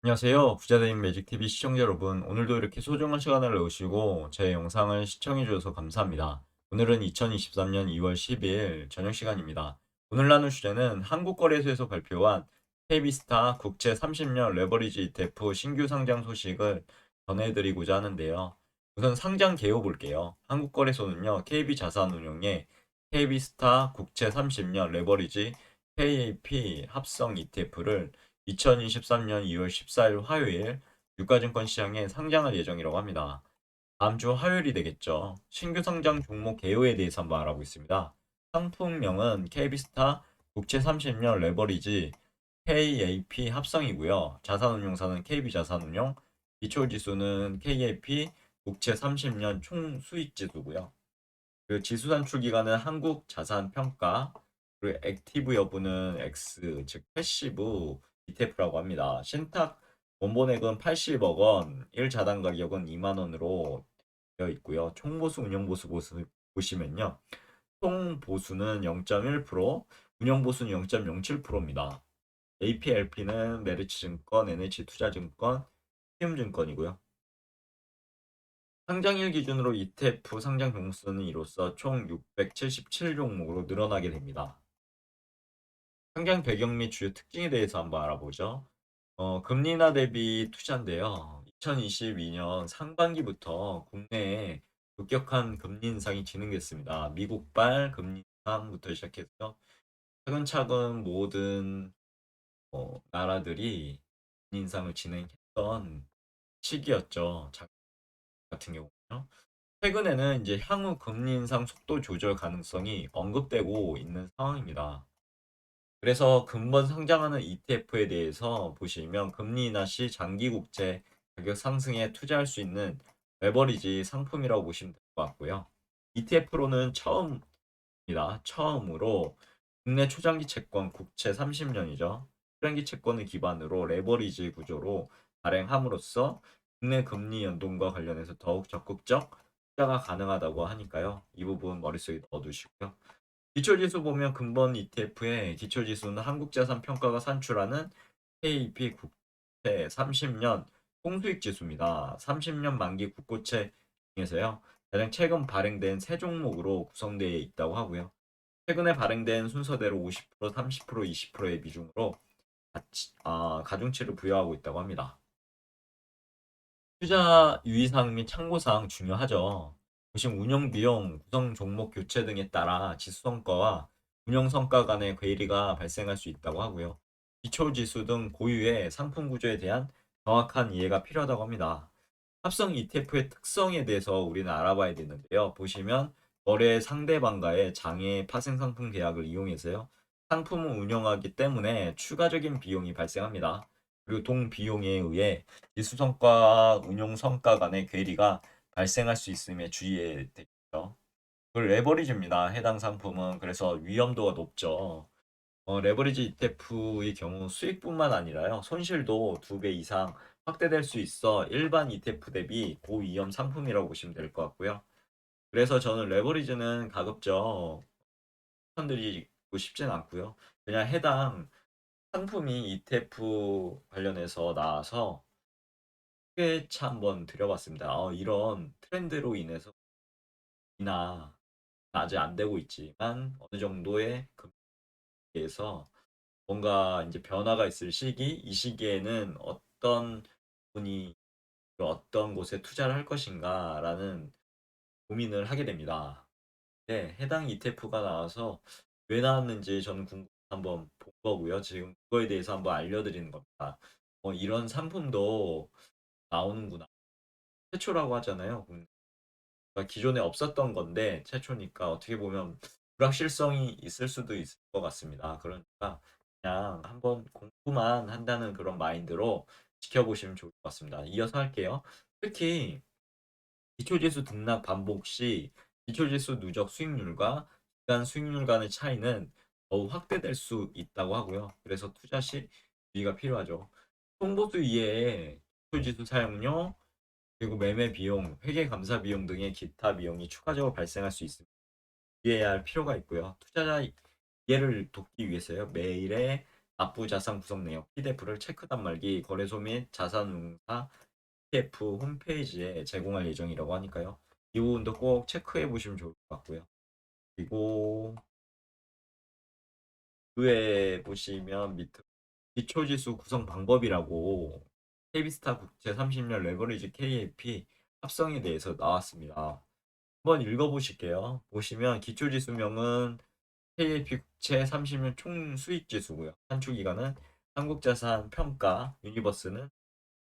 안녕하세요. 부자되는 매직TV 시청자 여러분. 오늘도 이렇게 소중한 시간을 내오시고 제 영상을 시청해 주셔서 감사합니다. 오늘은 2023년 2월 12일 저녁 시간입니다. 오늘 나눌 주제는 한국거래소에서 발표한 KB스타 국채 30년 레버리지 ETF 신규 상장 소식을 전해드리고자 하는데요. 우선 상장 개요 볼게요. 한국거래소는요, KB자산운용의 KB스타 국채 30년 레버리지 KAP 합성 ETF를 2023년 2월 14일 화요일 유가증권 시장에 상장할 예정이라고 합니다. 다음 주 화요일이 되겠죠. 신규 상장 종목 개요에 대해서 한번 알아보겠습니다. 상품명은 KB스타 국채 30년 레버리지 KAP 합성이고요. 자산운용사는 KB자산운용, 기초지수는 KAP 국채 30년 총수익지수고요. 그 지수 산출 기간은 한국자산평가, 그리고 액티브 여부는 X, 즉 패시브 ETF라고 합니다. 신탁 원본액은 80억 원, 1자단 가격은 2만 원으로 되어 있고요. 총보수, 운영보수 보시면요. 총보수는 0.1%, 운영보수는 0.07%입니다. APLP는 메리츠증권, NH투자증권, 키움증권이고요. 상장일 기준으로 ETF 상장 종목수는 이로써 총 677종목으로 늘어나게 됩니다. 상장 배경 및 주요 특징에 대해서 한번 알아보죠. 금리 인하 대비 투자인데요. 2022년 상반기부터 국내에 급격한 금리 인상이 진행됐습니다. 미국발 금리 인상부터 시작해서 차근차근 모든 나라들이 금리 인상을 진행했던 시기였죠. 작년 같은 경우는요. 최근에는 이제 향후 금리 인상 속도 조절 가능성이 언급되고 있는 상황입니다. 그래서 근본 상장하는 ETF에 대해서 보시면 금리 인하 시 장기 국채 가격 상승에 투자할 수 있는 레버리지 상품이라고 보시면 될 것 같고요. ETF로는 처음으로 국내 초장기 채권 국채 30년이죠. 초장기 채권을 기반으로 레버리지 구조로 발행함으로써 국내 금리 연동과 관련해서 더욱 적극적 투자가 가능하다고 하니까요. 이 부분 머릿속에 넣어두시고요. 기초지수 보면 근본 ETF의 기초지수는 한국자산평가가 산출하는 KEP 국채 30년 통수익 지수입니다. 30년 만기 국고채 중에서요. 가장 최근 발행된 세 종목으로 구성되어 있다고 하고요. 최근에 발행된 순서대로 50%, 30%, 20%의 비중으로 가중치를 부여하고 있다고 합니다. 투자 유의사항 및 참고사항 중요하죠. 보시면 운영 비용, 구성 종목 교체 등에 따라 지수 성과와 운영 성과 간의 괴리가 발생할 수 있다고 하고요. 기초 지수 등 고유의 상품 구조에 대한 정확한 이해가 필요하다고 합니다. 합성 ETF의 특성에 대해서 우리는 알아봐야 되는데요. 보시면 거래 상대방과의 장외 파생 상품 계약을 이용해서요. 상품을 운영하기 때문에 추가적인 비용이 발생합니다. 그리고 동 비용에 의해 지수 성과, 운용 성과 간의 괴리가 발생할 수 있음에 주의해야 되겠죠. 그 레버리지입니다. 해당 상품은 그래서 위험도가 높죠. 레버리지 ETF의 경우 수익뿐만 아니라요, 손실도 2배 이상 확대될 수 있어 일반 ETF 대비 고위험 상품이라고 보시면 될 것 같고요. 그래서 저는 레버리지는 가급적 추천드리고 싶진 않고요. 그냥 해당 상품이 ETF 관련해서 나와서 소개차 한번 드려봤습니다. 이런 트렌드로 인해서 이나 아직 안 되고 있지만 어느 정도의 금리에서 뭔가 이제 변화가 있을 시기, 이 시기에는 어떤 분이 어떤 곳에 투자를 할 것인가라는 고민을 하게 됩니다. 네, 해당 ETF가 나와서 왜 나왔는지 저는 한번 본 거고요. 지금 그거에 대해서 한번 알려드리는 겁니다. 이런 상품도 나오는구나. 최초라고 하잖아요. 그러니까 기존에 없었던 건데 최초니까 어떻게 보면 불확실성이 있을 수도 있을 것 같습니다. 그러니까 그냥 한번 공부만 한다는 그런 마인드로 지켜보시면 좋을 것 같습니다. 이어서 할게요. 특히 기초지수 등락 반복 시 기초지수 누적 수익률과 기간 수익률 간의 차이는 더욱 확대될 수 있다고 하고요. 그래서 투자 시 주의가 필요하죠. 홍보수 이외에 기초지수 사용료, 그리고 매매 비용, 회계 감사 비용 등의 기타 비용이 추가적으로 발생할 수 있습니다. 이해해야 할 필요가 있고요. 투자자 이해를 돕기 위해서요. 매일의 납부 자산 구성 내역 PDF를 체크 단말기 거래소 및 자산운용사 ETF 홈페이지에 제공할 예정이라고 하니까요. 이 부분도 꼭 체크해 보시면 좋을 것 같고요. 그리고 위에 보시면 밑에 기초지수 구성 방법이라고 KB스타 국제 30년 레버리지 KAP 합성에 대해서 나왔습니다. 한번 읽어보실게요. 보시면 기초지수명은 KAP 국채 30년 총수익지수고요. 산출기간은 한국자산평가, 유니버스는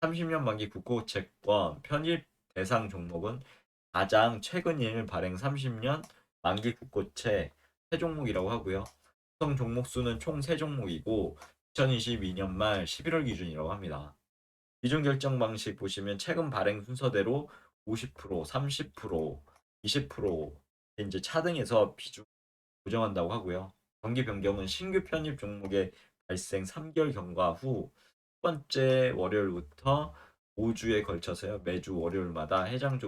30년 만기 국고채권, 편입 대상 종목은 가장 최근일 발행 30년 만기 국고채 세 종목이라고 하고요. 구성 종목 수는 총 3종목이고 2022년 말 11월 기준이라고 합니다. 비중 결정 방식 보시면 최근 발행 순서대로 50%, 30%, 20% 이제 차등해서 비중 고정한다고 하고요. 정기 변경은 신규 편입 종목의 발생 3개월 경과 후 첫 번째 월요일부터 5주에 걸쳐서요. 매주 월요일마다 해당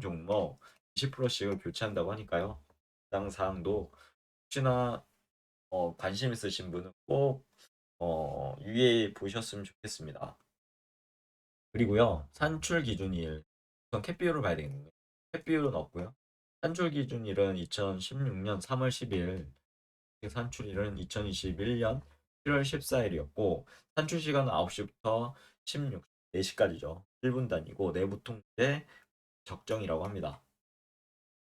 종목 20%씩을 교체한다고 하니까요. 해당 사항도 혹시나 관심 있으신 분은 꼭 유의해 보셨으면 좋겠습니다. 그리고요. 산출 기준일 우선 캡 비율을 봐야 되겠네요. 캡 비율은 없고요. 산출 기준일은 2016년 3월 10일, 산출일은 2021년 7월 14일이었고 산출 시간은 9시부터 4시까지죠. 1분 단위고 내부 통제 적정이라고 합니다.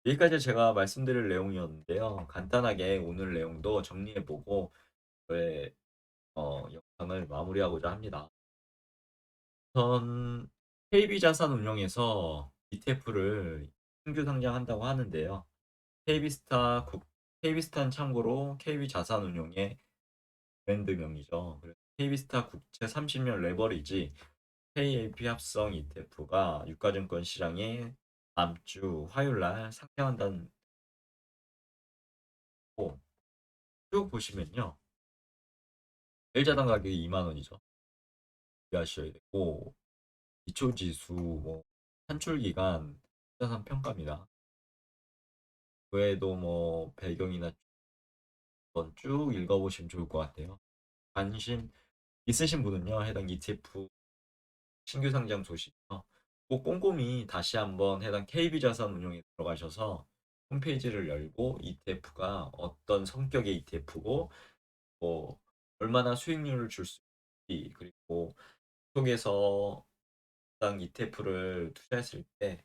여기까지 제가 말씀드릴 내용이었는데요. 간단하게 오늘 내용도 정리해보고 저의 영상을 마무리하고자 합니다. 우선 KB자산운용에서 ETF를 신규 상장한다고 하는데요. KB스타는 참고로 KB자산운용의 브랜드명이죠. 그래서 KB스타 국채 30년 레버리지 KAP 합성 ETF가 유가증권 시장에 다음 주 화요일 날 상장한다는 거 쭉 보시면요. 일자당 가격이 2만 원이죠. 이해하셔야 되고 기초지수, 뭐 산출기간, 자산 평가입니다. 그 외에도 뭐 배경이나 한번 쭉 읽어보시면 좋을 것 같아요. 관심 있으신 분은요, 해당 ETF 신규 상장 소식이요. 꼭 꼼꼼히 다시 한번 해당 KB자산운용에 들어가셔서 홈페이지를 열고 ETF가 어떤 성격의 ETF고 뭐 얼마나 수익률을 줄 수 있는지 그리고 속에서 해당 ETF를 투자했을 때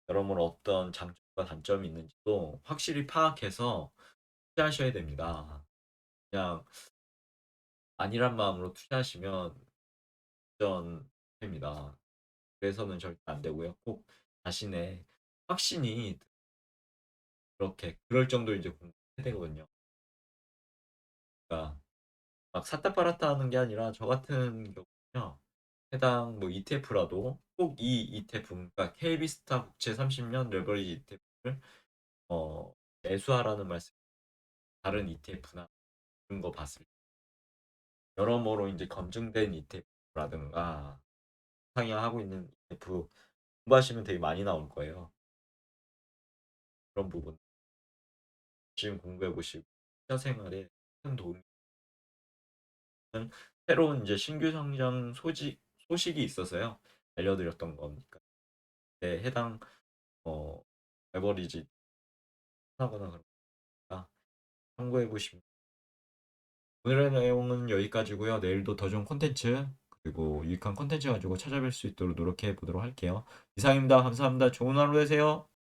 여러모로 어떤 장점과 단점이 있는지도 확실히 파악해서 투자하셔야 됩니다. 그냥 아니란 마음으로 투자하시면 전입니다. 그래서는 절대 안 되고요. 꼭 자신의 확신이 그렇게 그럴 정도로 이제 공부해야 되거든요. 그러니까 막 샀다 팔았다 하는 게 아니라 저 같은 경우는요. 해당 뭐 ETF라도 꼭 이 ETF, 그러니까 KB스타 국채 30년 레버리지 ETF를 매수하라는 말씀. 다른 ETF나 그런 거 봤을 때 여러모로 이제 검증된 ETF라든가 상향하고 있는 ETF 공부하시면 되게 많이 나올 거예요. 그런 부분 지금 공부해 보시고 투자 생활에 큰 도움이 되는 새로운 이제 신규 상장 소식이 있어서요. 알려드렸던 거니까. 네, 해당 어 레버리지 하거나 그러니까 참고해 보시면. 오늘의 내용은 여기까지고요. 내일도 더 좋은 콘텐츠 그리고 유익한 콘텐츠 가지고 찾아뵐 수 있도록 노력해 보도록 할게요. 이상입니다. 감사합니다. 좋은 하루 되세요.